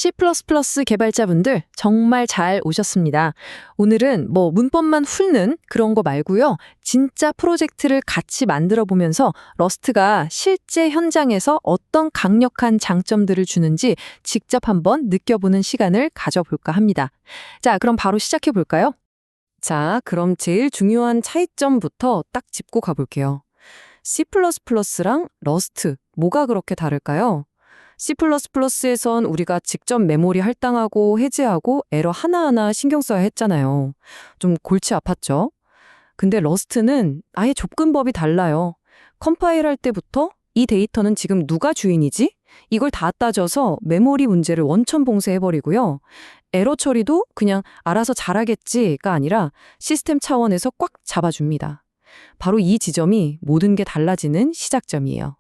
C++ 개발자분들 정말 잘 오셨습니다. 오늘은 문법만 훑는 그런 거 말고요. 진짜 프로젝트를 같이 만들어 보면서 러스트가 실제 현장에서 어떤 강력한 장점들을 주는지 직접 한번 느껴보는 시간을 가져볼까 합니다. 자, 그럼 바로 시작해 볼까요? 자, 그럼 제일 중요한 차이점부터 딱 짚고 가볼게요. C++랑 러스트, 뭐가 그렇게 다를까요? C++에선 우리가 직접 메모리 할당하고 해제하고 에러 하나하나 신경 써야 했잖아요. 좀 골치 아팠죠? 근데 러스트는 아예 접근법이 달라요. 컴파일할 때부터 이 데이터는 지금 누가 주인이지? 이걸 다 따져서 메모리 문제를 원천 봉쇄해버리고요. 에러 처리도 그냥 알아서 잘하겠지가 아니라 시스템 차원에서 꽉 잡아줍니다. 바로 이 지점이 모든 게 달라지는 시작점이에요.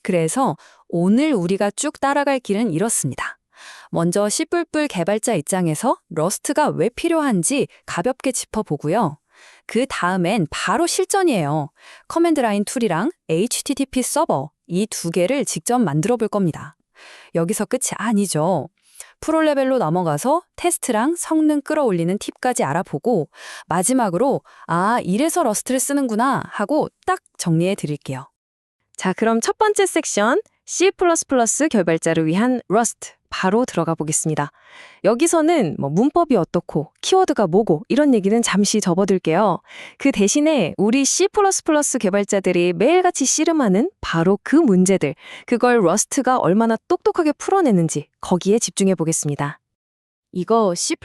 그래서 오늘 우리가 쭉 따라갈 길은 이렇습니다. 먼저 C++ 개발자 입장에서 러스트가 왜 필요한지 가볍게 짚어보고요. 그 다음엔 바로 실전이에요. 커맨드 라인 툴이랑 HTTP 서버 이 두 개를 직접 만들어 볼 겁니다. 여기서 끝이 아니죠. 프로 레벨로 넘어가서 테스트랑 성능 끌어올리는 팁까지 알아보고 마지막으로 이래서 러스트를 쓰는구나 하고 딱 정리해 드릴게요. 자, 그럼 첫 번째 섹션 C++ 개발자를 위한 러스트 바로 들어가 보겠습니다. 여기서는 문법이 어떻고 키워드가 뭐고 이런 얘기는 잠시 접어둘게요. 그 대신에 우리 C++ 개발자들이 매일같이 씨름하는 바로 그 문제들, 그걸 러스트가 얼마나 똑똑하게 풀어내는지 거기에 집중해 보겠습니다. 이거 C++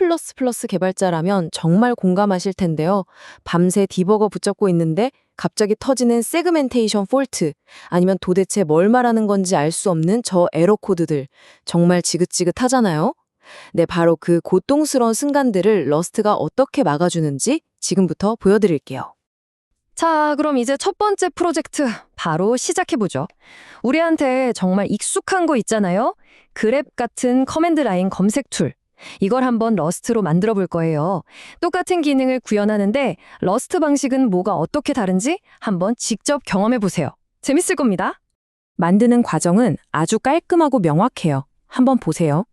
개발자라면 정말 공감하실 텐데요. 밤새 디버거 붙잡고 있는데 갑자기 터지는 세그멘테이션 폴트, 아니면 도대체 뭘 말하는 건지 알 수 없는 저 에러 코드들, 정말 지긋지긋하잖아요? 네, 바로 그 고통스러운 순간들을 러스트가 어떻게 막아주는지 지금부터 보여드릴게요. 자, 그럼 이제 첫 번째 프로젝트 바로 시작해보죠. 우리한테 정말 익숙한 거 있잖아요. 그랩 같은 커맨드 라인 검색 툴. 이걸 한번 러스트로 만들어 볼 거예요. 똑같은 기능을 구현하는데 러스트 방식은 뭐가 어떻게 다른지 한번 직접 경험해 보세요. 재밌을 겁니다. 만드는 과정은 아주 깔끔하고 명확해요. 한번 보세요.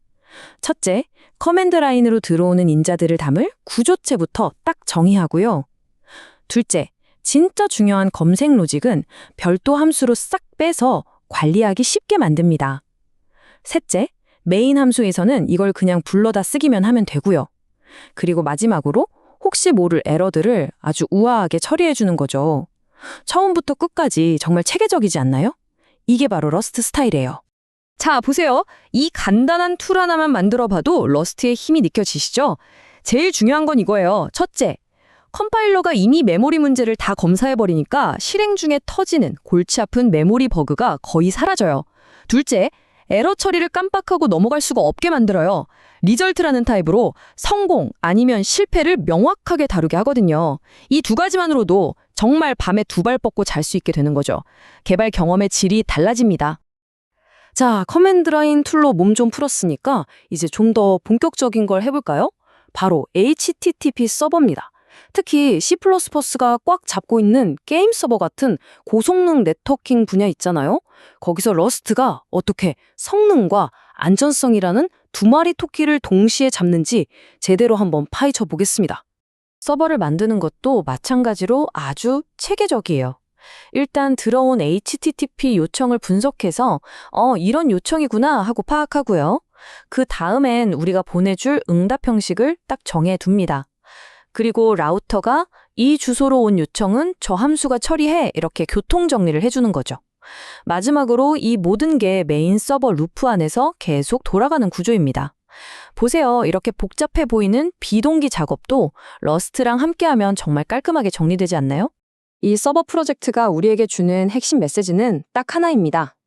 첫째, 커맨드 라인으로 들어오는 인자들을 담을 구조체부터 딱 정의하고요. 둘째, 진짜 중요한 검색 로직은 별도 함수로 싹 빼서 관리하기 쉽게 만듭니다. 셋째, 메인 함수에서는 이걸 그냥 불러다 쓰기만 하면 되고요. 그리고 마지막으로 혹시 모를 에러들을 아주 우아하게 처리해주는 거죠. 처음부터 끝까지 정말 체계적이지 않나요? 이게 바로 러스트 스타일이에요. 자, 보세요. 이 간단한 툴 하나만 만들어봐도 러스트의 힘이 느껴지시죠? 제일 중요한 건 이거예요. 첫째, 컴파일러가 이미 메모리 문제를 다 검사해버리니까 실행 중에 터지는 골치 아픈 메모리 버그가 거의 사라져요. 둘째, 에러 처리를 깜빡하고 넘어갈 수가 없게 만들어요. 리절트라는 타입으로 성공 아니면 실패를 명확하게 다루게 하거든요. 이 두 가지만으로도 정말 밤에 두 발 뻗고 잘 수 있게 되는 거죠. 개발 경험의 질이 달라집니다. 자, 커맨드 라인 툴로 몸 좀 풀었으니까 이제 좀 더 본격적인 걸 해볼까요? 바로 HTTP 서버입니다. 특히 C++가 꽉 잡고 있는 게임 서버 같은 고성능 네트워킹 분야 있잖아요. 거기서 러스트가 어떻게 성능과 안전성이라는 두 마리 토끼를 동시에 잡는지 제대로 한번 파헤쳐 보겠습니다. 서버를 만드는 것도 마찬가지로 아주 체계적이에요. 일단 들어온 HTTP 요청을 분석해서 이런 요청이구나 하고 파악하고요. 그 다음엔 우리가 보내줄 응답 형식을 딱 정해둡니다. 그리고 라우터가 이 주소로 온 요청은 저 함수가 처리해 이렇게 교통 정리를 해주는 거죠. 마지막으로 이 모든 게 메인 서버 루프 안에서 계속 돌아가는 구조입니다. 보세요. 이렇게 복잡해 보이는 비동기 작업도 러스트랑 함께하면 정말 깔끔하게 정리되지 않나요? 이 서버 프로젝트가 우리에게 주는 핵심 메시지는 딱 하나입니다.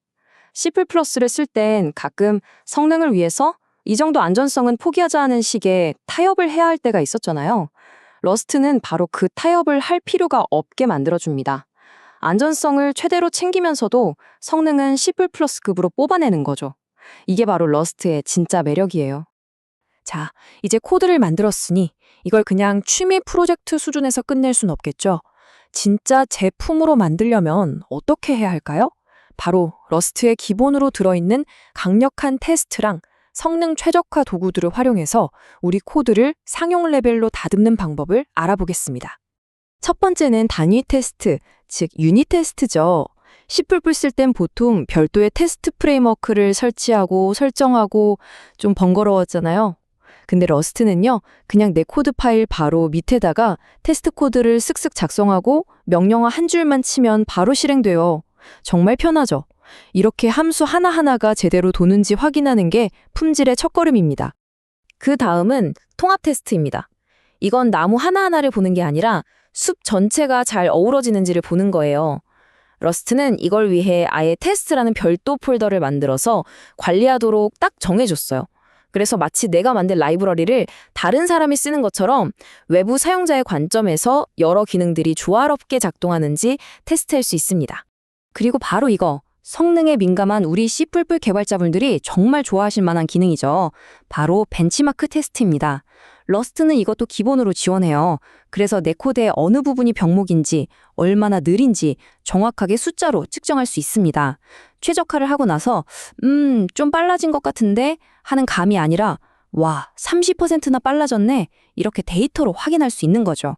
C++를 쓸 땐 가끔 성능을 위해서 이 정도 안전성은 포기하자 하는 식의 타협을 해야 할 때가 있었잖아요. 러스트는 바로 그 타협을 할 필요가 없게 만들어줍니다. 안전성을 최대로 챙기면서도 성능은 C++급으로 뽑아내는 거죠. 이게 바로 러스트의 진짜 매력이에요. 자, 이제 코드를 만들었으니 이걸 그냥 취미 프로젝트 수준에서 끝낼 순 없겠죠. 진짜 제품으로 만들려면 어떻게 해야 할까요? 바로 러스트의 기본으로 들어있는 강력한 테스트랑 성능 최적화 도구들을 활용해서 우리 코드를 상용 레벨로 다듬는 방법을 알아보겠습니다. 첫 번째는 단위 테스트, 즉 유닛 테스트죠. C++ 쓸 땐 보통 별도의 테스트 프레임워크를 설치하고 설정하고 좀 번거로웠잖아요. 근데 러스트는요, 그냥 내 코드 파일 바로 밑에다가 테스트 코드를 쓱쓱 작성하고 명령어 한 줄만 치면 바로 실행돼요. 정말 편하죠? 이렇게 함수 하나하나가 제대로 도는지 확인하는 게 품질의 첫걸음입니다. 그 다음은 통합 테스트입니다. 이건 나무 하나하나를 보는 게 아니라 숲 전체가 잘 어우러지는지를 보는 거예요. 러스트는 이걸 위해 아예 테스트라는 별도 폴더를 만들어서 관리하도록 딱 정해줬어요. 그래서 마치 내가 만든 라이브러리를 다른 사람이 쓰는 것처럼 외부 사용자의 관점에서 여러 기능들이 조화롭게 작동하는지 테스트할 수 있습니다. 그리고 바로 이거, 성능에 민감한 우리 C++ 개발자분들이 정말 좋아하실 만한 기능이죠. 바로 벤치마크 테스트입니다. 러스트는 이것도 기본으로 지원해요. 그래서 내 코드의 어느 부분이 병목인지, 얼마나 느린지 정확하게 숫자로 측정할 수 있습니다. 최적화를 하고 나서 좀 빨라진 것 같은데 하는 감이 아니라 와, 30%나 빨라졌네. 이렇게 데이터로 확인할 수 있는 거죠.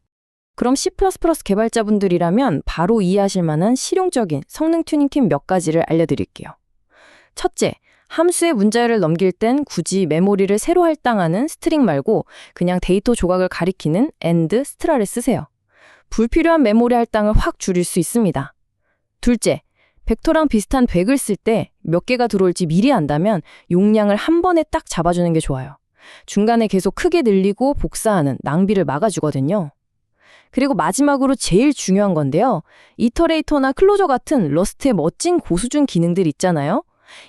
그럼 C++ 개발자분들이라면 바로 이해하실 만한 실용적인 성능 튜닝 팁 몇 가지를 알려드릴게요. 첫째, 함수의 문자열을 넘길 땐 굳이 메모리를 새로 할당하는 스트링 말고 그냥 데이터 조각을 가리키는 AND, 스트라를 쓰세요. 불필요한 메모리 할당을 확 줄일 수 있습니다. 둘째, 벡터랑 비슷한 100을 쓸 때 몇 개가 들어올지 미리 안다면 용량을 한 번에 딱 잡아주는 게 좋아요. 중간에 계속 크게 늘리고 복사하는 낭비를 막아주거든요. 그리고 마지막으로 제일 중요한 건데요. 이터레이터나 클로저 같은 러스트의 멋진 고수준 기능들 있잖아요.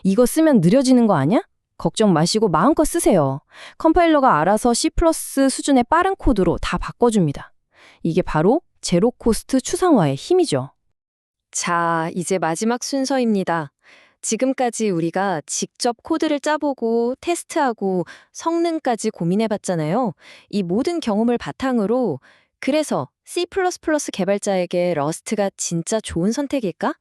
이거 쓰면 느려지는 거 아니야? 걱정 마시고 마음껏 쓰세요. 컴파일러가 알아서 C++ 수준의 빠른 코드로 다 바꿔줍니다. 이게 바로 제로 코스트 추상화의 힘이죠. 자, 이제 마지막 순서입니다. 지금까지 우리가 직접 코드를 짜보고 테스트하고 성능까지 고민해봤잖아요. 이 모든 경험을 바탕으로 그래서 C++ 개발자에게 러스트가 진짜 좋은 선택일까?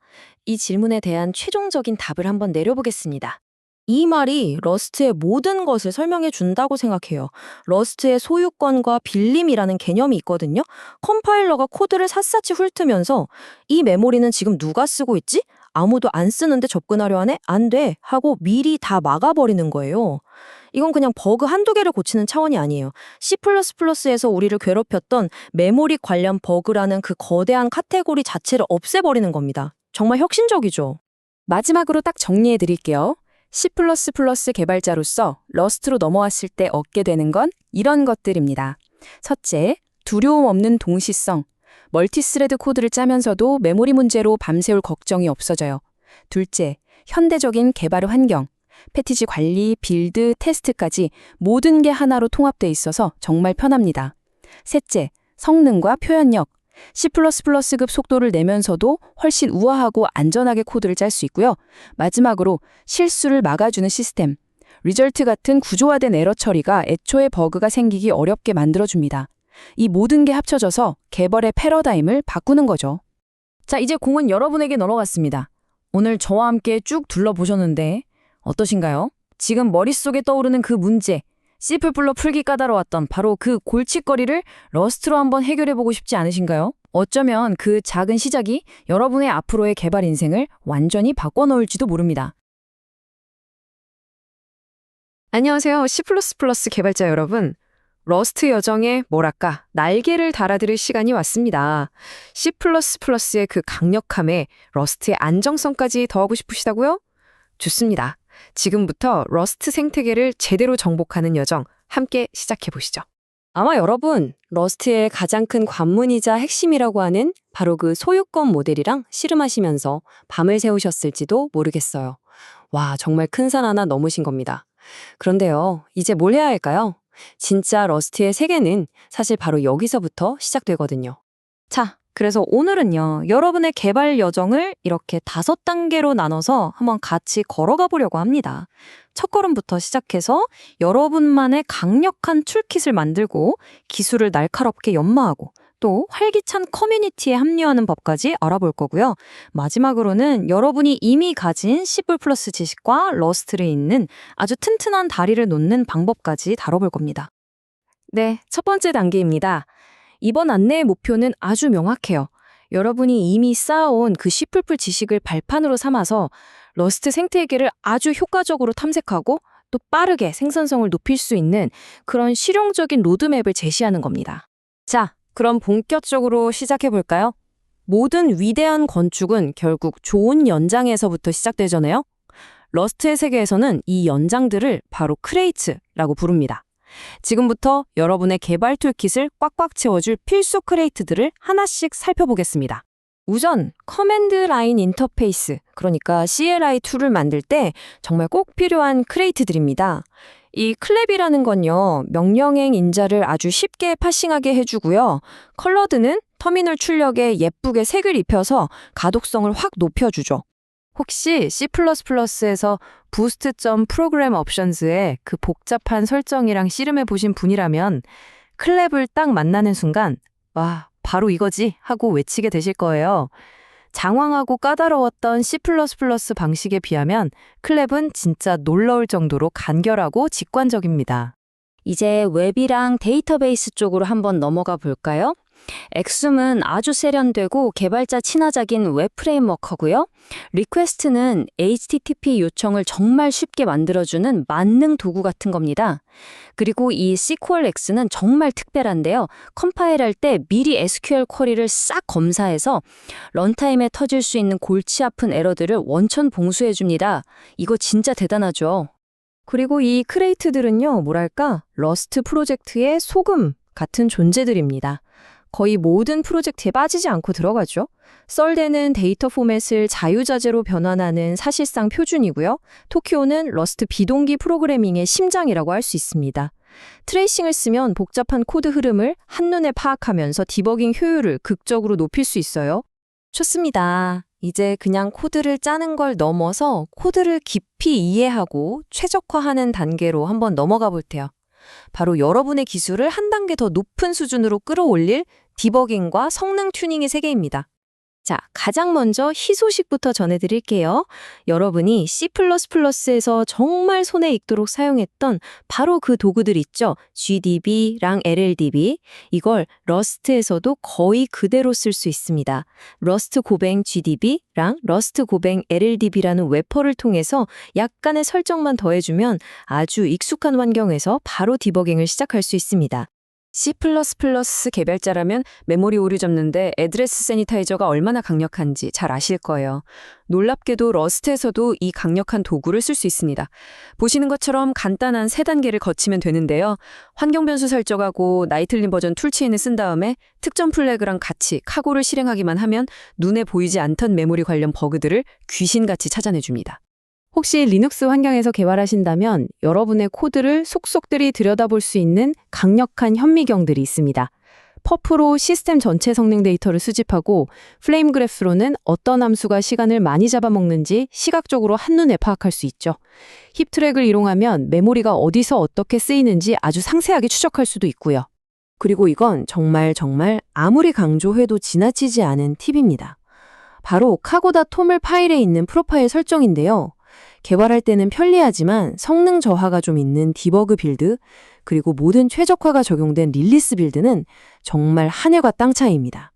이 질문에 대한 최종적인 답을 한번 내려보겠습니다. 이 말이 러스트의 모든 것을 설명해 준다고 생각해요. 러스트의 소유권과 빌림이라는 개념이 있거든요. 컴파일러가 코드를 샅샅이 훑으면서 이 메모리는 지금 누가 쓰고 있지? 아무도 안 쓰는데 접근하려 하네? 안 돼! 하고 미리 다 막아버리는 거예요. 이건 그냥 버그 한두 개를 고치는 차원이 아니에요. C++에서 우리를 괴롭혔던 메모리 관련 버그라는 그 거대한 카테고리 자체를 없애버리는 겁니다. 정말 혁신적이죠. 마지막으로 딱 정리해 드릴게요. C++ 개발자로서 러스트로 넘어왔을 때 얻게 되는 건 이런 것들입니다. 첫째, 두려움 없는 동시성. 멀티스레드 코드를 짜면서도 메모리 문제로 밤새울 걱정이 없어져요. 둘째, 현대적인 개발 환경. 패키지 관리, 빌드, 테스트까지 모든 게 하나로 통합돼 있어서 정말 편합니다. 셋째, 성능과 표현력. C++급 속도를 내면서도 훨씬 우아하고 안전하게 코드를 짤 수 있고요. 마지막으로 실수를 막아주는 시스템. 리절트 같은 구조화된 에러 처리가 애초에 버그가 생기기 어렵게 만들어줍니다. 이 모든 게 합쳐져서 개발의 패러다임을 바꾸는 거죠. 자, 이제 공은 여러분에게 넘어갔습니다. 오늘 저와 함께 쭉 둘러보셨는데 어떠신가요? 지금 머릿속에 떠오르는 그 문제, C++ 풀기 까다로웠던 바로 그 골칫거리를 러스트로 한번 해결해보고 싶지 않으신가요? 어쩌면 그 작은 시작이 여러분의 앞으로의 개발 인생을 완전히 바꿔놓을지도 모릅니다. 안녕하세요. C++ 개발자 여러분. 러스트 여정에 뭐랄까 날개를 달아드릴 시간이 왔습니다. C++의 그 강력함에 러스트의 안정성까지 더하고 싶으시다고요? 좋습니다. 지금부터 러스트 생태계를 제대로 정복하는 여정 함께 시작해보시죠. 아마 여러분, 러스트의 가장 큰 관문이자 핵심이라고 하는 바로 그 소유권 모델이랑 씨름하시면서 밤을 새우셨을지도 모르겠어요. 와, 정말 큰 산 하나 넘으신 겁니다. 그런데요, 이제 뭘 해야 할까요? 진짜 러스트의 세계는 사실 바로 여기서부터 시작되거든요. 자, 그래서 오늘은요, 여러분의 개발 여정을 이렇게 5단계로 나눠서 한번 같이 걸어가 보려고 합니다. 첫걸음부터 시작해서 여러분만의 강력한 툴킷을 만들고 기술을 날카롭게 연마하고 또 활기찬 커뮤니티에 합류하는 법까지 알아볼 거고요. 마지막으로는 여러분이 이미 가진 C++ 지식과 러스트를 잇는 아주 튼튼한 다리를 놓는 방법까지 다뤄볼 겁니다. 네, 첫 번째 단계입니다. 이번 안내의 목표는 아주 명확해요. 여러분이 이미 쌓아온 그 C++ 지식을 발판으로 삼아서 러스트 생태계를 아주 효과적으로 탐색하고 또 빠르게 생산성을 높일 수 있는 그런 실용적인 로드맵을 제시하는 겁니다. 자, 그럼 본격적으로 시작해 볼까요? 모든 위대한 건축은 결국 좋은 연장에서부터 시작되잖아요. 러스트의 세계에서는 이 연장들을 바로 크레이트라고 부릅니다. 지금부터 여러분의 개발 툴킷을 꽉꽉 채워줄 필수 크레이트들을 하나씩 살펴보겠습니다. 우선 커맨드 라인 인터페이스, 그러니까 CLI 툴을 만들 때 정말 꼭 필요한 크레이트들입니다. 이 클랩이라는 건요, 명령행 인자를 아주 쉽게 파싱하게 해주고요. 컬러드는 터미널 출력에 예쁘게 색을 입혀서 가독성을 확 높여주죠. 혹시 C++에서 boost.program options의 그 복잡한 설정이랑 씨름해 보신 분이라면 클랩을 딱 만나는 순간 와, 바로 이거지 하고 외치게 되실 거예요. 장황하고 까다로웠던 C++ 방식에 비하면 클랩은 진짜 놀라울 정도로 간결하고 직관적입니다. 이제 웹이랑 데이터베이스 쪽으로 한번 넘어가 볼까요? 엑숨은 아주 세련되고 개발자 친화적인 웹 프레임워크고요. 리퀘스트는 HTTP 요청을 정말 쉽게 만들어주는 만능 도구 같은 겁니다. 그리고 이 SQLX는 정말 특별한데요. 컴파일할 때 미리 SQL 쿼리를 싹 검사해서 런타임에 터질 수 있는 골치 아픈 에러들을 원천 봉수해줍니다. 이거 진짜 대단하죠. 그리고 이 크레이트들은요, 뭐랄까, 러스트 프로젝트의 소금 같은 존재들입니다. 거의 모든 프로젝트에 빠지지 않고 들어가죠. 썰대는 데이터 포맷을 자유자재로 변환하는 사실상 표준이고요. 토키오는 러스트 비동기 프로그래밍의 심장이라고 할 수 있습니다. 트레이싱을 쓰면 복잡한 코드 흐름을 한눈에 파악하면서 디버깅 효율을 극적으로 높일 수 있어요. 좋습니다. 이제 그냥 코드를 짜는 걸 넘어서 코드를 깊이 이해하고 최적화하는 단계로 한번 넘어가 볼 테요. 바로 여러분의 기술을 한 단계 더 높은 수준으로 끌어올릴 디버깅과 성능 튜닝의 세계입니다. 자, 가장 먼저 희소식부터 전해드릴게요. 여러분이 C++에서 정말 손에 익도록 사용했던 바로 그 도구들 있죠. GDB랑 LLDB. 이걸 러스트에서도 거의 그대로 쓸 수 있습니다. 러스트 고뱅 GDB랑 러스트 고뱅 LLDB라는 웨퍼를 통해서 약간의 설정만 더해주면 아주 익숙한 환경에서 바로 디버깅을 시작할 수 있습니다. C++ 개발자라면 메모리 오류 잡는데 애드레스 세니타이저가 얼마나 강력한지 잘 아실 거예요. 놀랍게도 러스트에서도 이 강력한 도구를 쓸 수 있습니다. 보시는 것처럼 간단한 3단계를 거치면 되는데요. 환경 변수 설정하고 나이틀린 버전 툴체인을 쓴 다음에 특정 플래그랑 같이 카고를 실행하기만 하면 눈에 보이지 않던 메모리 관련 버그들을 귀신같이 찾아내줍니다. 혹시 리눅스 환경에서 개발하신다면 여러분의 코드를 속속들이 들여다볼 수 있는 강력한 현미경들이 있습니다. 퍼프로 시스템 전체 성능 데이터를 수집하고 플레임 그래프로는 어떤 함수가 시간을 많이 잡아먹는지 시각적으로 한눈에 파악할 수 있죠. 힙 트랙을 이용하면 메모리가 어디서 어떻게 쓰이는지 아주 상세하게 추적할 수도 있고요. 그리고 이건 정말 아무리 강조해도 지나치지 않은 팁입니다. 바로 카고다토물 파일에 있는 프로파일 설정인데요. 개발할 때는 편리하지만 성능 저하가 좀 있는 디버그 빌드, 그리고 모든 최적화가 적용된 릴리스 빌드는 정말 하늘과 땅 차이입니다.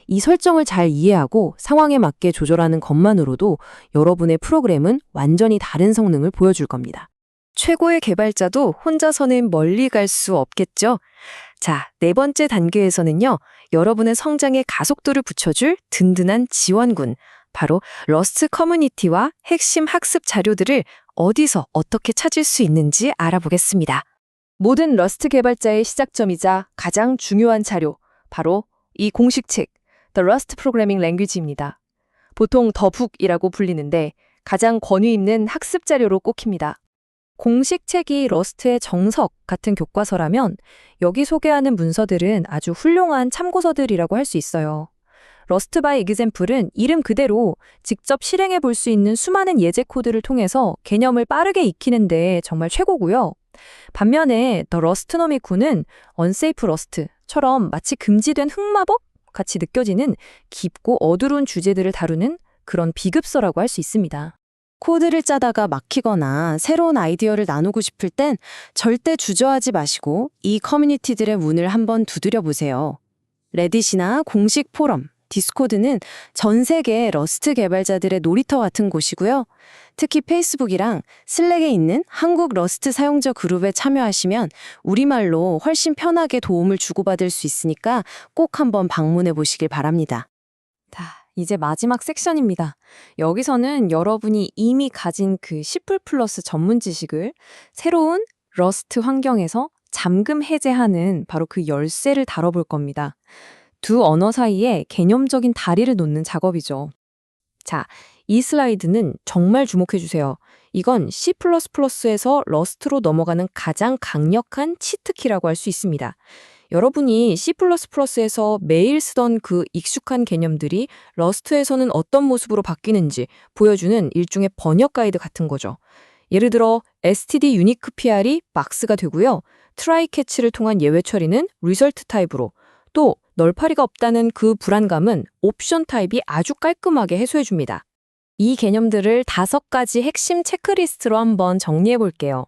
이 설정을 잘 이해하고 상황에 맞게 조절하는 것만으로도 여러분의 프로그램은 완전히 다른 성능을 보여줄 겁니다. 최고의 개발자도 혼자서는 멀리 갈 수 없겠죠? 자, 4번째 단계에서는요, 여러분의 성장에 가속도를 붙여줄 든든한 지원군, 바로 러스트 커뮤니티와 핵심 학습 자료들을 어디서 어떻게 찾을 수 있는지 알아보겠습니다. 모든 러스트 개발자의 시작점이자 가장 중요한 자료, 바로 이 공식책, The Rust Programming Language입니다. 보통 더북이라고 불리는데 가장 권위 있는 학습 자료로 꼽힙니다. 공식 책이 러스트의 정석 같은 교과서라면 여기 소개하는 문서들은 아주 훌륭한 참고서들이라고 할 수 있어요. 러스트 바이 example은 이름 그대로 직접 실행해 볼 수 있는 수많은 예제 코드를 통해서 개념을 빠르게 익히는 데 정말 최고고요. 반면에 더 러스트노미쿠는 언세이프 러스트처럼 마치 금지된 흑마법 같이 느껴지는 깊고 어두운 주제들을 다루는 그런 비급서라고 할 수 있습니다. 코드를 짜다가 막히거나 새로운 아이디어를 나누고 싶을 땐 절대 주저하지 마시고 이 커뮤니티들의 문을 한번 두드려 보세요. 레딧이나 공식 포럼, 디스코드는 전 세계 러스트 개발자들의 놀이터 같은 곳이고요. 특히 페이스북이랑 슬랙에 있는 한국 러스트 사용자 그룹에 참여하시면 우리말로 훨씬 편하게 도움을 주고받을 수 있으니까 꼭 한번 방문해 보시길 바랍니다. 자, 이제 마지막 섹션입니다. 여기서는 여러분이 이미 가진 그 C++ 전문 지식을 새로운 러스트 환경에서 잠금 해제하는 바로 그 열쇠를 다뤄볼 겁니다. 두 언어 사이에 개념적인 다리를 놓는 작업이죠. 자, 이 슬라이드는 정말 주목해주세요. 이건 C++에서 러스트로 넘어가는 가장 강력한 치트키라고 할 수 있습니다. 여러분이 C++에서 매일 쓰던 그 익숙한 개념들이 러스트에서는 어떤 모습으로 바뀌는지 보여주는 일종의 번역 가이드 같은 거죠. 예를 들어 std unique pr이 박스가 되고요. try catch를 통한 예외 처리는 result 타입으로, 또 널파리가 없다는 그 불안감은 옵션 타입이 아주 깔끔하게 해소해줍니다. 이 개념들을 5가지 핵심 체크리스트로 한번 정리해 볼게요.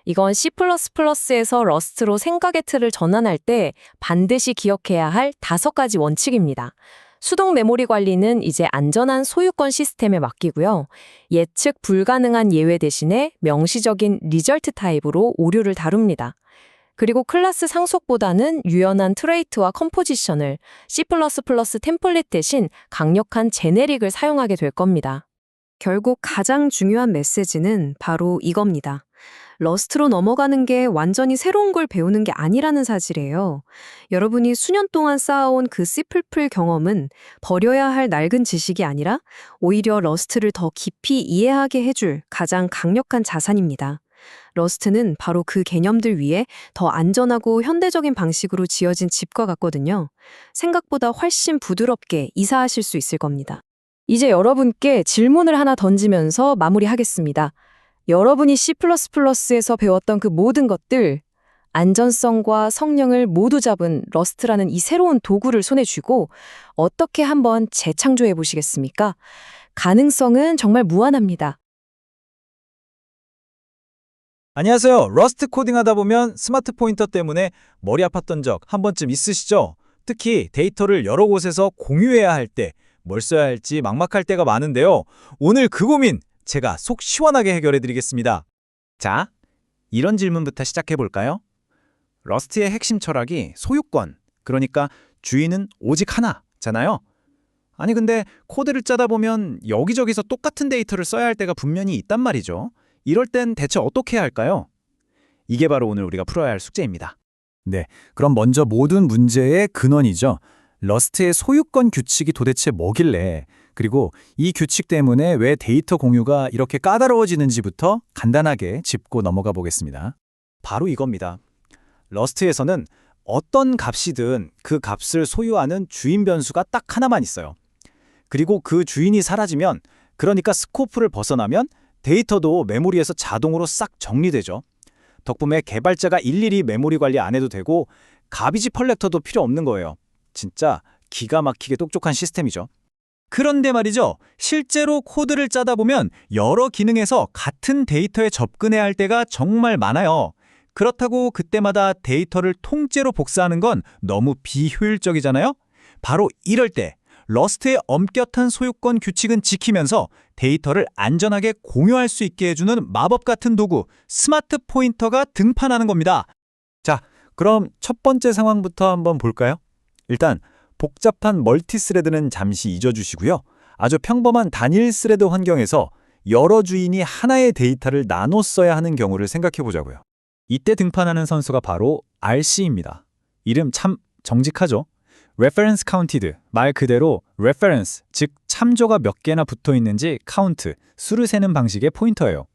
이건 C++에서 러스트로 생각의 틀을 전환할 때 반드시 기억해야 할 5가지 원칙입니다. 수동 메모리 관리는 이제 안전한 소유권 시스템에 맡기고요. 예측 불가능한 예외 대신에 명시적인 리절트 타입으로 오류를 다룹니다. 그리고 클래스 상속보다는 유연한 트레이트와 컴포지션을, C++ 템플릿 대신 강력한 제네릭을 사용하게 될 겁니다. 결국 가장 중요한 메시지는 바로 이겁니다. 러스트로 넘어가는 게 완전히 새로운 걸 배우는 게 아니라는 사실이에요. 여러분이 수년 동안 쌓아온 그 C++ 경험은 버려야 할 낡은 지식이 아니라 오히려 러스트를 더 깊이 이해하게 해줄 가장 강력한 자산입니다. 러스트는 바로 그 개념들 위에 더 안전하고 현대적인 방식으로 지어진 집과 같거든요. 생각보다 훨씬 부드럽게 이사하실 수 있을 겁니다. 이제 여러분께 질문을 하나 던지면서 마무리하겠습니다. 여러분이 C++에서 배웠던 그 모든 것들, 안전성과 성능을 모두 잡은 러스트라는 이 새로운 도구를 손에 쥐고 어떻게 한번 재창조해 보시겠습니까? 가능성은 정말 무한합니다. 안녕하세요. 러스트 코딩하다 보면 스마트 포인터 때문에 머리 아팠던 적 한 번쯤 있으시죠? 특히 데이터를 여러 곳에서 공유해야 할 때 뭘 써야 할지 막막할 때가 많은데요. 오늘 그 고민 제가 속 시원하게 해결해 드리겠습니다. 자, 이런 질문부터 시작해 볼까요? 러스트의 핵심 철학이 소유권, 그러니까 주인은 오직 하나잖아요. 아니 근데 코드를 짜다 보면 여기저기서 똑같은 데이터를 써야 할 때가 분명히 있단 말이죠. 이럴 땐 대체 어떻게 해야 할까요? 이게 바로 오늘 우리가 풀어야 할 숙제입니다. 네, 그럼 먼저 모든 문제의 근원이죠. 러스트의 소유권 규칙이 도대체 뭐길래, 그리고 이 규칙 때문에 왜 데이터 공유가 이렇게 까다로워지는지부터 간단하게 짚고 넘어가 보겠습니다. 바로 이겁니다. 러스트에서는 어떤 값이든 그 값을 소유하는 주인 변수가 딱 하나만 있어요. 그리고 그 주인이 사라지면, 그러니까 스코프를 벗어나면 데이터도 메모리에서 자동으로 싹 정리되죠. 덕분에 개발자가 일일이 메모리 관리 안 해도 되고 가비지 컬렉터도 필요 없는 거예요. 진짜 기가 막히게 똑똑한 시스템이죠. 그런데 말이죠. 실제로 코드를 짜다 보면 여러 기능에서 같은 데이터에 접근해야 할 때가 정말 많아요. 그렇다고 그때마다 데이터를 통째로 복사하는 건 너무 비효율적이잖아요. 바로 이럴 때 러스트의 엄격한 소유권 규칙은 지키면서 데이터를 안전하게 공유할 수 있게 해주는 마법 같은 도구, 스마트 포인터가 등판하는 겁니다. 자, 그럼 첫 번째 상황부터 한번 볼까요? 일단 복잡한 멀티스레드는 잠시 잊어주시고요. 아주 평범한 단일 스레드 환경에서 여러 주인이 하나의 데이터를 나눠 써야 하는 경우를 생각해 보자고요. 이때 등판하는 선수가 바로 RC입니다. 이름 참 정직하죠? Reference Counted, 말 그대로 reference, 즉 참조가 몇 개나 붙어 있는지 count, 수를 세는 방식의 포인터예요.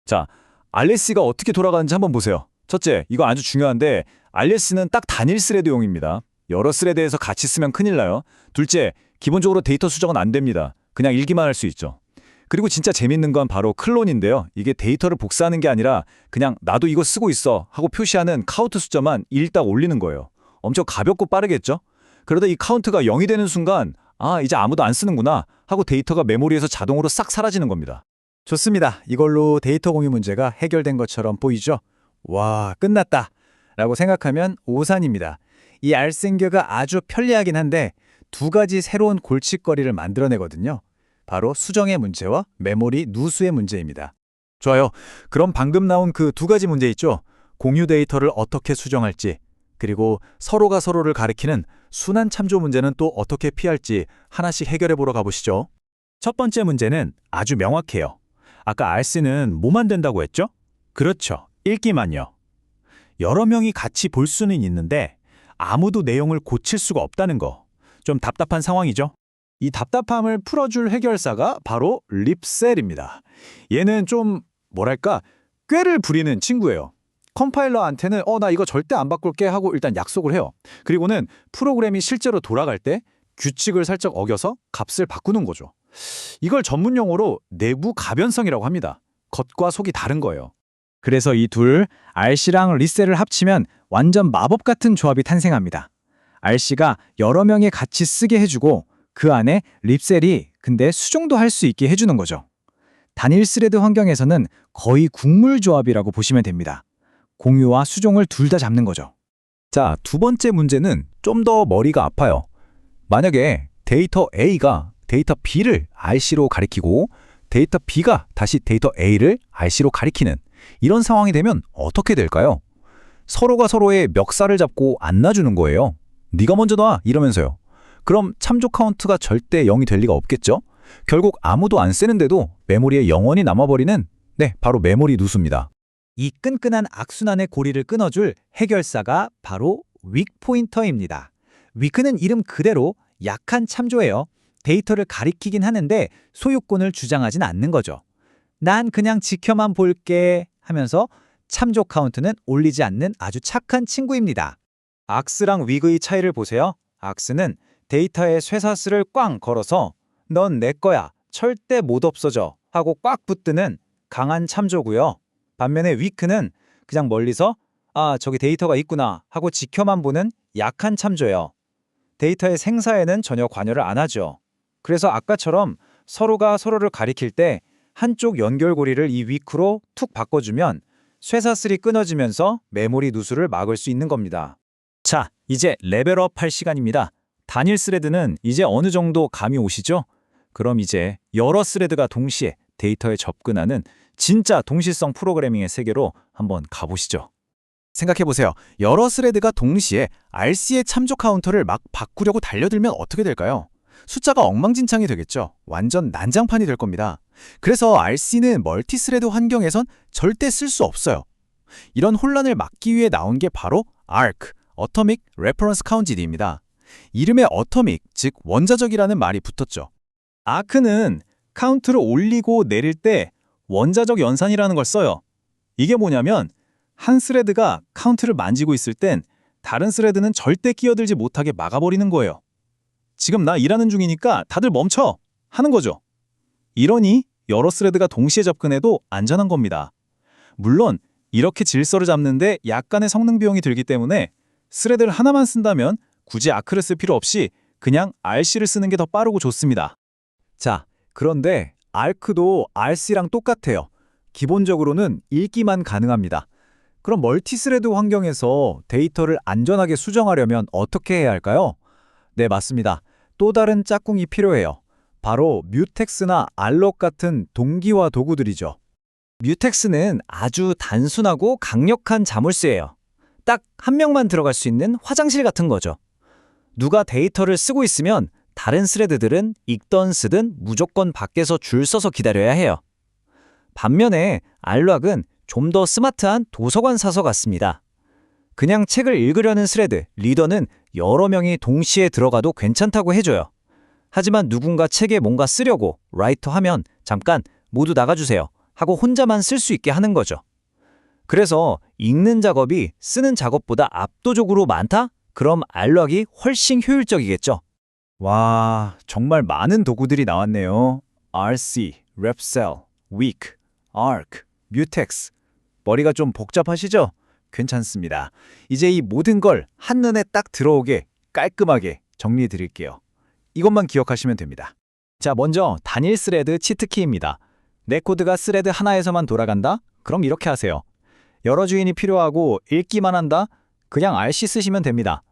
자, RS가 어떻게 돌아가는지 한번 보세요. 첫째, 이거 아주 중요한데 RS는 딱 단일 스레드용입니다. 여러 스레드에서 같이 쓰면 큰일 나요. 둘째, 기본적으로 데이터 수정은 안 됩니다. 그냥 읽기만 할 수 있죠. 그리고 진짜 재밌는 건 바로 클론인데요. 이게 데이터를 복사하는 게 아니라 그냥 나도 이거 쓰고 있어 하고 표시하는 카운트 숫자만 일딱 올리는 거예요. 엄청 가볍고 빠르겠죠? 그러다 이 카운트가 0이 되는 순간 이제 아무도 안 쓰는구나 하고 데이터가 메모리에서 자동으로 싹 사라지는 겁니다. 좋습니다. 이걸로 데이터 공유 문제가 해결된 것처럼 보이죠? 와, 끝났다 라고 생각하면 오산입니다. 이 알생겨가 아주 편리하긴 한데 두 가지 새로운 골칫거리를 만들어내거든요. 바로 수정의 문제와 메모리 누수의 문제입니다. 좋아요. 그럼 방금 나온 그 두 가지 문제 있죠? 공유 데이터를 어떻게 수정할지, 그리고 서로가 서로를 가리키는 순환 참조 문제는 또 어떻게 피할지 하나씩 해결해 보러 가보시죠. 첫 번째 문제는 아주 명확해요. 아까 RC는 뭐만 된다고 했죠? 그렇죠. 읽기만요. 여러 명이 같이 볼 수는 있는데 아무도 내용을 고칠 수가 없다는 거. 좀 답답한 상황이죠? 이 답답함을 풀어줄 해결사가 바로 립셀입니다. 얘는 좀 뭐랄까 꾀를 부리는 친구예요. 컴파일러한테는 나 이거 절대 안 바꿀게 하고 일단 약속을 해요. 그리고는 프로그램이 실제로 돌아갈 때 규칙을 살짝 어겨서 값을 바꾸는 거죠. 이걸 전문 용어로 내부 가변성이라고 합니다. 겉과 속이 다른 거예요. 그래서 이 둘, RC랑 리셀을 합치면 완전 마법 같은 조합이 탄생합니다. RC가 여러 명이 같이 쓰게 해주고 그 안에 립셀이 근데 수정도 할 수 있게 해주는 거죠. 단일 스레드 환경에서는 거의 국물 조합이라고 보시면 됩니다. 공유와 수정을 둘 다 잡는 거죠. 자, 두 번째 문제는 좀 더 머리가 아파요. 만약에 데이터 A가 데이터 B를 RC로 가리키고 데이터 B가 다시 데이터 A를 RC로 가리키는 이런 상황이 되면 어떻게 될까요? 서로가 서로의 멱살을 잡고 안 놔주는 거예요. 네가 먼저 놔 이러면서요. 그럼 참조 카운트가 절대 0이 될 리가 없겠죠? 결국 아무도 안 쓰는데도 메모리에 영원히 남아버리는 바로 메모리 누수입니다. 이 끈끈한 악순환의 고리를 끊어줄 해결사가 바로 윅 포인터입니다. 윅은 이름 그대로 약한 참조예요. 데이터를 가리키긴 하는데 소유권을 주장하진 않는 거죠. 난 그냥 지켜만 볼게 하면서 참조 카운트는 올리지 않는 아주 착한 친구입니다. 악스랑 윅의 차이를 보세요. 악스는 데이터에 쇠사슬을 꽝 걸어서 넌 내 거야, 절대 못 없어져 하고 꽉 붙드는 강한 참조고요. 반면에 윅은 그냥 멀리서 저기 데이터가 있구나 하고 지켜만 보는 약한 참조예요. 데이터의 생사에는 전혀 관여를 안 하죠. 그래서 아까처럼 서로가 서로를 가리킬 때 한쪽 연결고리를 이 윅으로 툭 바꿔주면 쇠사슬이 끊어지면서 메모리 누수를 막을 수 있는 겁니다. 자, 이제 레벨업 할 시간입니다. 단일 스레드는 이제 어느 정도 감이 오시죠? 그럼 이제 여러 스레드가 동시에 데이터에 접근하는 진짜 동시성 프로그래밍의 세계로 한번 가보시죠. 생각해보세요. 여러 스레드가 동시에 RC의 참조 카운터를 막 바꾸려고 달려들면 어떻게 될까요? 숫자가 엉망진창이 되겠죠. 완전 난장판이 될 겁니다. 그래서 RC는 멀티스레드 환경에선 절대 쓸 수 없어요. 이런 혼란을 막기 위해 나온 게 바로 ARC, Atomic Reference Count입니다. 이름에 어토믹, 즉 원자적이라는 말이 붙었죠. ARC는 카운트를 올리고 내릴 때 원자적 연산이라는 걸 써요. 이게 뭐냐면 한 스레드가 카운트를 만지고 있을 땐 다른 스레드는 절대 끼어들지 못하게 막아버리는 거예요. 지금 나 일하는 중이니까 다들 멈춰! 하는 거죠. 이러니 여러 스레드가 동시에 접근해도 안전한 겁니다. 물론 이렇게 질서를 잡는데 약간의 성능 비용이 들기 때문에 스레드를 하나만 쓴다면 굳이 아크를 쓸 필요 없이 그냥 RC를 쓰는 게 더 빠르고 좋습니다. 자, 그런데 ARC도 RC랑 똑같아요. 기본적으로는 읽기만 가능합니다. 그럼 멀티스레드 환경에서 데이터를 안전하게 수정하려면 어떻게 해야 할까요? 네, 맞습니다. 또 다른 짝꿍이 필요해요. 바로 뮤텍스나 알록 같은 동기화 도구들이죠. 뮤텍스는 아주 단순하고 강력한 자물쇠예요. 딱 한 명만 들어갈 수 있는 화장실 같은 거죠. 누가 데이터를 쓰고 있으면 다른 스레드들은 읽던 쓰든 무조건 밖에서 줄 서서 기다려야 해요. 반면에 알락은 좀 더 스마트한 도서관 사서 같습니다. 그냥 책을 읽으려는 스레드, 리더는 여러 명이 동시에 들어가도 괜찮다고 해줘요. 하지만 누군가 책에 뭔가 쓰려고 라이터 하면 잠깐 모두 나가주세요 하고 혼자만 쓸 수 있게 하는 거죠. 그래서 읽는 작업이 쓰는 작업보다 압도적으로 많다? 그럼 알락이 훨씬 효율적이겠죠. 와, 정말 많은 도구들이 나왔네요. RC, 랩셀, weak, arc, mutex. 머리가 좀 복잡하시죠? 괜찮습니다. 이제 이 모든 걸 한눈에 딱 들어오게 깔끔하게 정리해 드릴게요. 이것만 기억하시면 됩니다. 자, 먼저 단일 스레드 치트키입니다. 내 코드가 스레드 하나에서만 돌아간다? 그럼 이렇게 하세요. 여러 주인이 필요하고 읽기만 한다? 그냥 RC 쓰시면 됩니다.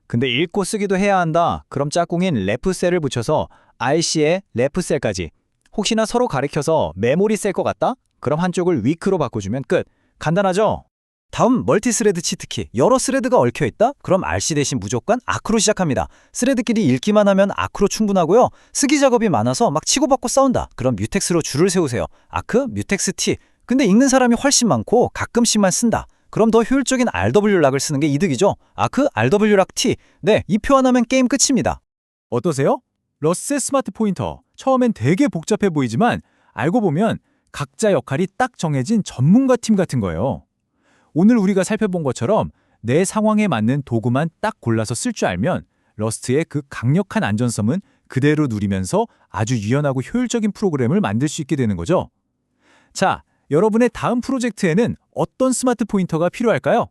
근데 읽고 쓰기도 해야 한다? 그럼 짝꿍인 레프셀을 붙여서 RC에 레프셀까지. 혹시나 서로 가리켜서 메모리 셀 것 같다? 그럼 한쪽을 위크로 바꿔주면 끝. 간단하죠? 다음 멀티스레드 치트키. 여러 스레드가 얽혀있다? 그럼 RC 대신 무조건 아크로 시작합니다. 스레드끼리 읽기만 하면 아크로 충분하고요. 쓰기 작업이 많아서 막 치고받고 싸운다. 그럼 뮤텍스로 줄을 세우세요. 아크, 뮤텍스 T. 근데 읽는 사람이 훨씬 많고 가끔씩만 쓴다. 그럼 더 효율적인 RW락을 쓰는 게 이득이죠. 아크, RW락 T. 네, 이 표 하나면 게임 끝입니다. 어떠세요? 러스의 스마트 포인터. 처음엔 되게 복잡해 보이지만 알고 보면 각자 역할이 딱 정해진 전문가 팀 같은 거예요. 오늘 우리가 살펴본 것처럼 내 상황에 맞는 도구만 딱 골라서 쓸 줄 알면 러스트의 그 강력한 안전성은 그대로 누리면서 아주 유연하고 효율적인 프로그램을 만들 수 있게 되는 거죠. 자, 여러분의 다음 프로젝트에는 어떤 스마트 포인터가 필요할까요?